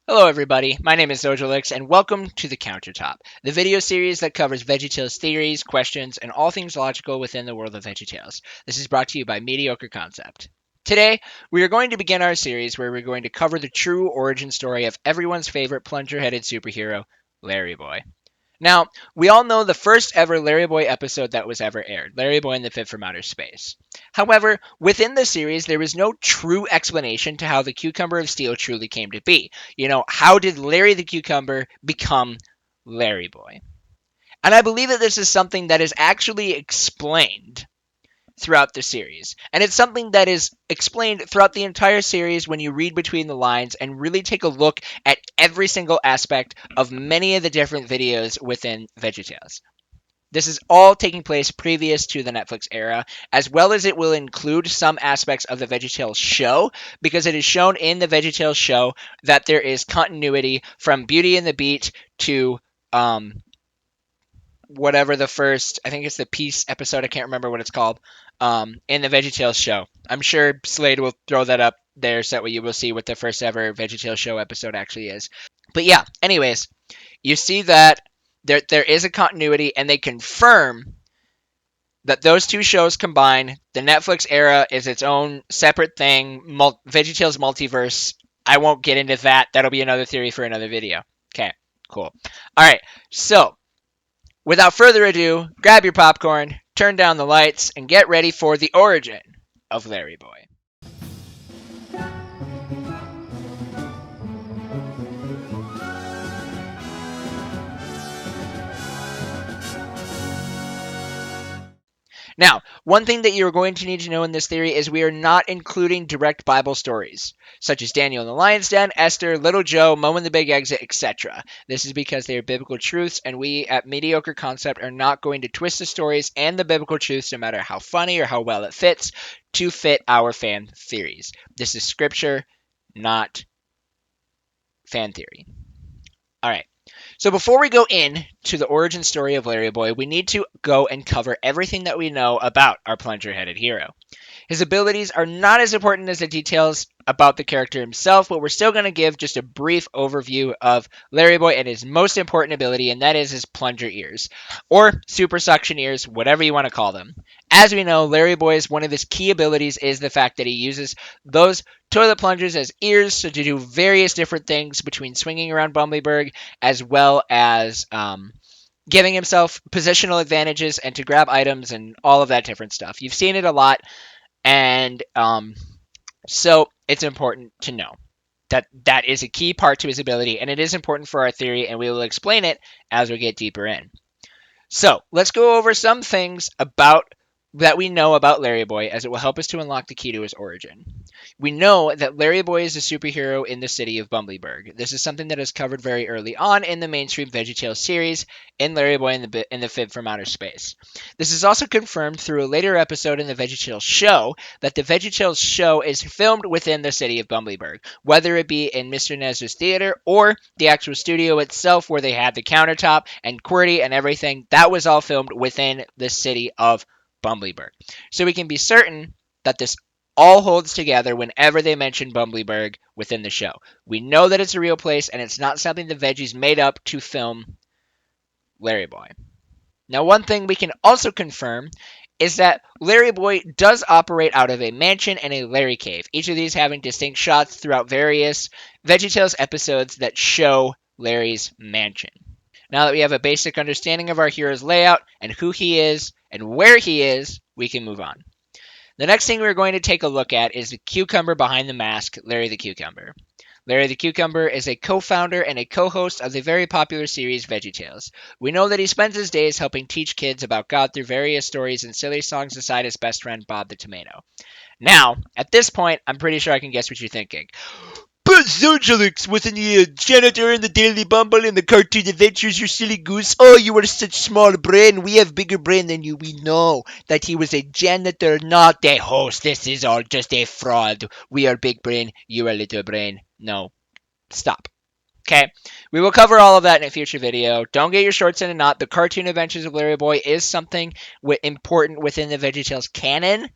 Hello everybody, my name is Zojalyx and welcome to the Countertop, the video series that covers Veggietales theories, questions, and all things logical within the world of Veggietales. This is brought to you by Mediocre Concept. Today, we are going to begin our series where we're going to cover the true origin story of everyone's favorite plunger-headed superhero, Larryboy. Now, we all know the first ever Larryboy episode that was ever aired, Larryboy and the Fifth from Outer Space. However, within the series, there was no true explanation to how the Cucumber of Steel truly came to be. How did Larry the Cucumber become Larryboy? And I believe that this is something that is actually explained throughout the series. And it's something that is explained throughout the entire series when you read between the lines and really take a look at every single aspect of many of the different videos within Veggietales. This is all taking place previous to the Netflix era, as well as it will include some aspects of the VeggieTales show, because it is shown in the VeggieTales show that there is continuity from Beauty and the Beat to whatever the first, I think it's the Peace episode, I can't remember what it's called, in the VeggieTales show. I'm sure Slade will throw that up there so that you will see what the first ever VeggieTales show episode actually is. But yeah, anyways, you see that there is a continuity, and they confirm that those two shows combine. The Netflix era is its own separate thing. VeggieTales multiverse. I won't get into that. That'll be another theory for another video. Okay, cool. All right, so without further ado, grab your popcorn, turn down the lights, and get ready for the origin of Larryboy. Now, one thing that you're going to need to know in this theory is we are not including direct Bible stories, such as Daniel in the Lion's Den, Esther, Little Joe, Mo and the Big Exit, etc. This is because they are biblical truths, and we at Mediocre Concept are not going to twist the stories and the biblical truths, no matter how funny or how well it fits, to fit our fan theories. This is scripture, not fan theory. All right. So before we go in to the origin story of Larryboy, we need to go and cover everything that we know about our plunger-headed hero. His abilities are not as important as the details about the character himself, but we're still going to give just a brief overview of Larryboy and his most important ability, and that is his plunger ears, or super suction ears, whatever you want to call them. As we know, Larryboy's one of his key abilities is the fact that he uses those toilet plungers as ears to do various different things between swinging around Bumbleberg as well as giving himself positional advantages and to grab items and all of that different stuff. You've seen it a lot. And so it's important to know that that is a key part to his ability, and it is important for our theory, and we will explain it as we get deeper in. So let's go over some things that we know about Larryboy, as it will help us to unlock the key to his origin. We know that Larryboy is a superhero in the city of Bumbleberg. This is something that is covered very early on in the mainstream VeggieTales series in Larryboy and the Fib from Outer Space. This is also confirmed through a later episode in the VeggieTales show that the VeggieTales show is filmed within the city of Bumbleberg, whether it be in Mr. Nez's theater or the actual studio itself where they had the countertop and QWERTY and everything. That was all filmed within the city of Bumbleberg. So we can be certain that this all holds together whenever they mention Bumbleberg within the show. We know that it's a real place, and it's not something the Veggies made up to film Larryboy. Now, one thing we can also confirm is that Larryboy does operate out of a mansion and a Larry cave, each of these having distinct shots throughout various VeggieTales episodes that show Larry's mansion. Now that we have a basic understanding of our hero's layout and who he is and where he is, we can move on. The next thing we're going to take a look at is the cucumber behind the mask, Larry the Cucumber. Larry the Cucumber is a co-founder and a co-host of the very popular series Veggietales. We know that he spends his days helping teach kids about God through various stories and silly songs aside his best friend Bob the Tomato. Now, at this point, I'm pretty sure I can guess what you're thinking. But Zojalyx wasn't he a janitor in the Daily Bumble in the Cartoon Adventures, you silly goose? Oh, you are such small brain. We have bigger brain than you. We know that he was a janitor, not a host. This is all just a fraud. We are big brain. You are little brain. No. Stop. Okay, we will cover all of that in a future video. Don't get your shorts in a knot. The Cartoon Adventures of Larryboy is something important within the VeggieTales canon,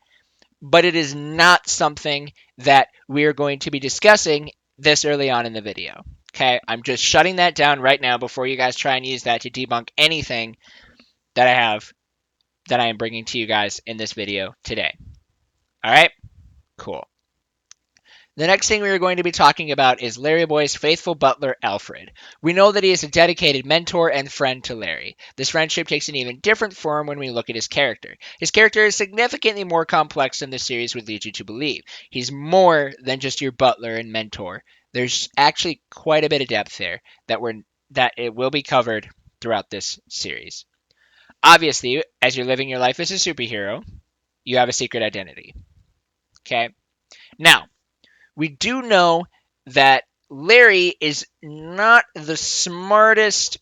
but it is not something that we're going to be discussing this early on in the video. Okay, I'm just shutting that down right now before you guys try and use that to debunk anything that I am bringing to you guys in this video today. All right, cool. The next thing we are going to be talking about is Larryboy's faithful butler, Alfred. We know that he is a dedicated mentor and friend to Larry. This friendship takes an even different form when we look at his character. His character is significantly more complex than the series would lead you to believe. He's more than just your butler and mentor. There's actually quite a bit of depth there that it will be covered throughout this series. Obviously, as you're living your life as a superhero, you have a secret identity. Okay? Now, we do know that Larry is uh, not the smartest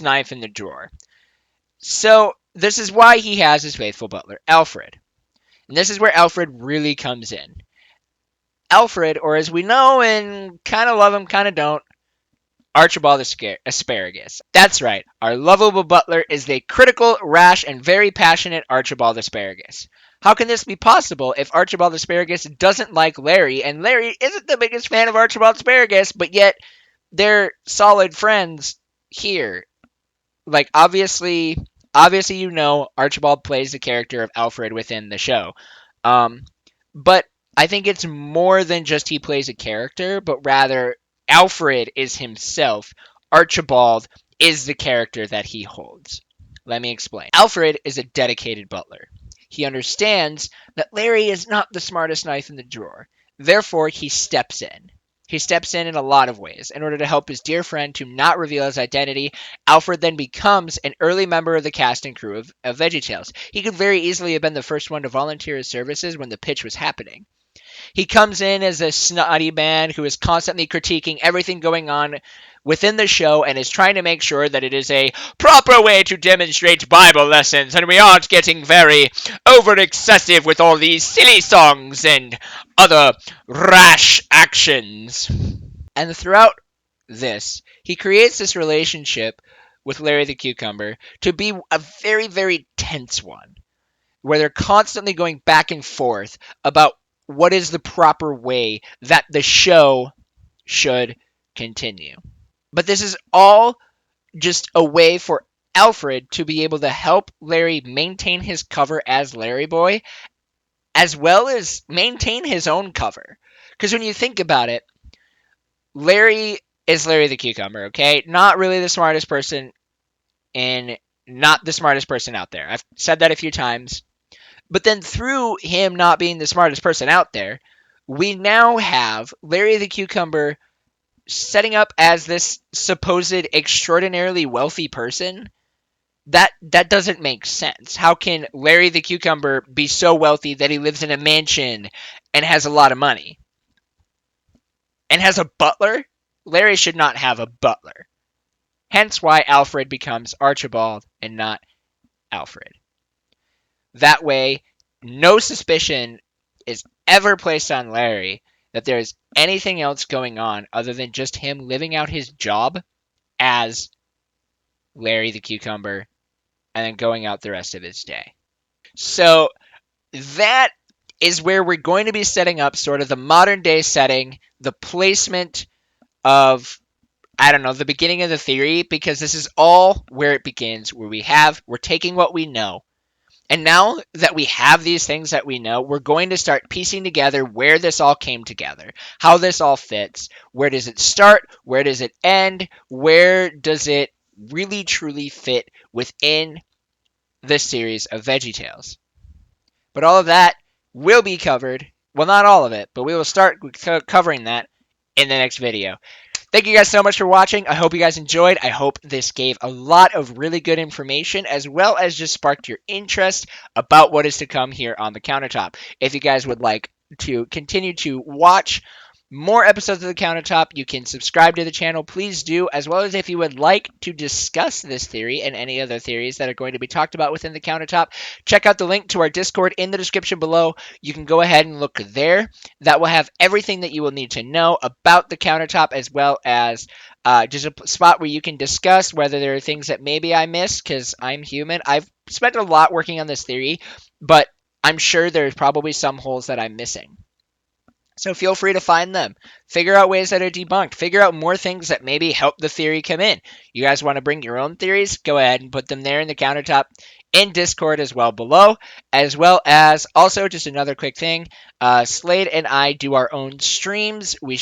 knife in the drawer. So this is why he has his faithful butler, Alfred. And this is where Alfred really comes in. Alfred, or as we know and kind of love him, kind of don't, Archibald Asparagus. That's right, our lovable butler is the critical, rash, and very passionate Archibald Asparagus. How can this be possible if Archibald Asparagus doesn't like Larry, and Larry isn't the biggest fan of Archibald Asparagus, but yet they're solid friends here? Like, obviously, Archibald plays the character of Alfred within the show. Um, but I think it's more than just he plays a character, but rather Alfred is himself. Archibald is the character that he holds. Let me explain. Alfred is a dedicated butler. He understands that Larry is not the smartest knife in the drawer. Therefore, he steps in. He steps in a lot of ways. In order to help his dear friend to not reveal his identity, Alfred then becomes an early member of the cast and crew of Veggietales. He could very easily have been the first one to volunteer his services when the pitch was happening. He comes in as a snotty man who is constantly critiquing everything going on within the show and is trying to make sure that it is a proper way to demonstrate Bible lessons and we aren't getting very over excessive with all these silly songs and other rash actions. And throughout this, he creates this relationship with Larry the Cucumber to be a very, very tense one, where they're constantly going back and forth about what is the proper way that the show should continue. But this is all just a way for Alfred to be able to help Larry maintain his cover as Larryboy, as well as maintain his own cover. Because when you think about it, Larry is Larry the Cucumber, okay? Not really the smartest person not the smartest person out there. I've said that a few times. But then through him not being the smartest person out there, we now have Larry the Cucumber setting up as this supposed extraordinarily wealthy person. That doesn't make sense. How can Larry the Cucumber be so wealthy that he lives in a mansion and has a lot of money? And has a butler? Larry should not have a butler. Hence why Alfred becomes Archibald and not Alfred. That way, no suspicion is ever placed on Larry that there is anything else going on other than just him living out his job as Larry the Cucumber and then going out the rest of his day. So that is where we're going to be setting up sort of the modern day setting, the placement of, I don't know, the beginning of the theory, because this is all where it begins, where we're taking what we know. And now that we have these things that we know, we're going to start piecing together where this all came together, how this all fits, where does it start, where does it end, where does it really truly fit within this series of Veggietales. But all of that will be covered, well, not all of it, but we will start covering that in the next video. Thank you guys so much for watching. I hope you guys enjoyed. I hope this gave a lot of really good information, as well as just sparked your interest about what is to come here on the Countertop. If you guys would like to continue to watch more episodes of the Countertop, you can subscribe to the channel. Please do, as well as if you would like to discuss this theory and any other theories that are going to be talked about within the Countertop, check out the link to our Discord in the description below. You can go ahead and look there. That will have everything that you will need to know about the Countertop, as well as just a spot where you can discuss whether there are things that maybe I missed, because I'm human. I've spent a lot working on this theory, but I'm sure there's probably some holes that I'm missing. So feel free to find them. Figure out ways that are debunked. Figure out more things that maybe help the theory come in. You guys want to bring your own theories? Go ahead and put them there in the countertop in Discord as well below. As well as also just another quick thing. Slade and I do our own streams. We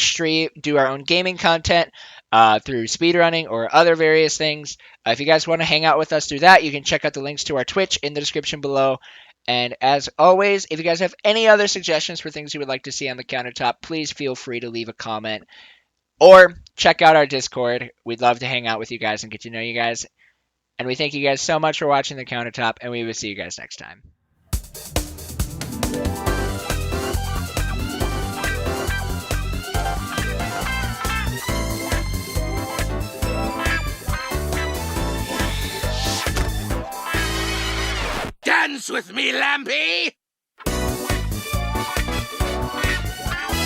do our own gaming content through speedrunning or other various things. If you guys want to hang out with us through that, you can check out the links to our Twitch in the description below. And as always, if you guys have any other suggestions for things you would like to see on the countertop, please feel free to leave a comment or check out our Discord. We'd love to hang out with you guys and get to know you guys. And we thank you guys so much for watching the countertop, and we will see you guys next time. Dance with me, Lampy!